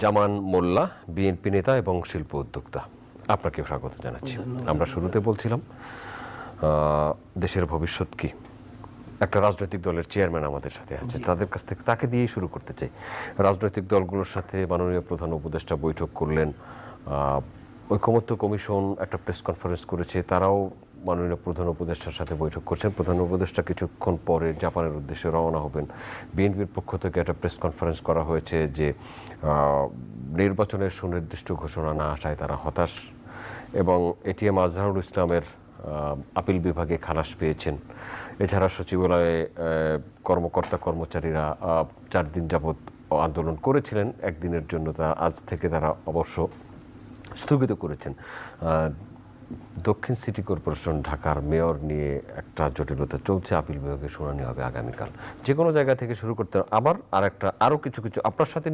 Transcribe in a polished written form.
জামান মোল্লা, BNP নেতা এবং শিল্প উদ্যোক্তা, আপনাকেও স্বাগত জানাচ্ছি। আমরা শুরুতে বলছিলাম দেশের ভবিষ্যৎ কি, একটা রাজনৈতিক দলের চেয়ারম্যান আমাদের সাথে আছে, তাদের কাছ থেকে তাকে দিয়েই শুরু করতে চাই। রাজনৈতিক দলগুলোর সাথে মাননীয় প্রধান উপদেষ্টা বৈঠক করলেন, ঐকমত্য কমিশন একটা প্রেস কনফারেন্স করেছে, তারাও মাননীয় প্রধান উপদেষ্টার সাথে বৈঠক করছেন। প্রধান উপদেষ্টা কিছুক্ষণ পরে জাপানের উদ্দেশ্যে রওনা হবেন। বিএনপির পক্ষ থেকে একটা প্রেস কনফারেন্স করা হয়েছে যে নির্বাচনের সুনির্দিষ্ট ঘোষণা না আসায় তারা হতাশ, এবং এটিএম আজহারুল ইসলামের আপিল বিভাগে খালাস পেয়েছেন। এছাড়া সচিবালয়ে কর্মকর্তা কর্মচারীরা 4 দিন যাবৎ আন্দোলন করেছিলেন, একদিনের জন্য তা আজ থেকে তারা অবশ্য স্থগিত করেছেন। দক্ষিণ সিটি কর্পোরেশন ঢাকার মেয়র নিয়ে একটা জটিলতা চলছে, আপিল বিভাগে শুনানি হবে আগামীকাল। যে কোনো জায়গা থেকে শুরু করতে আবার আরও কিছু আপনার সাথে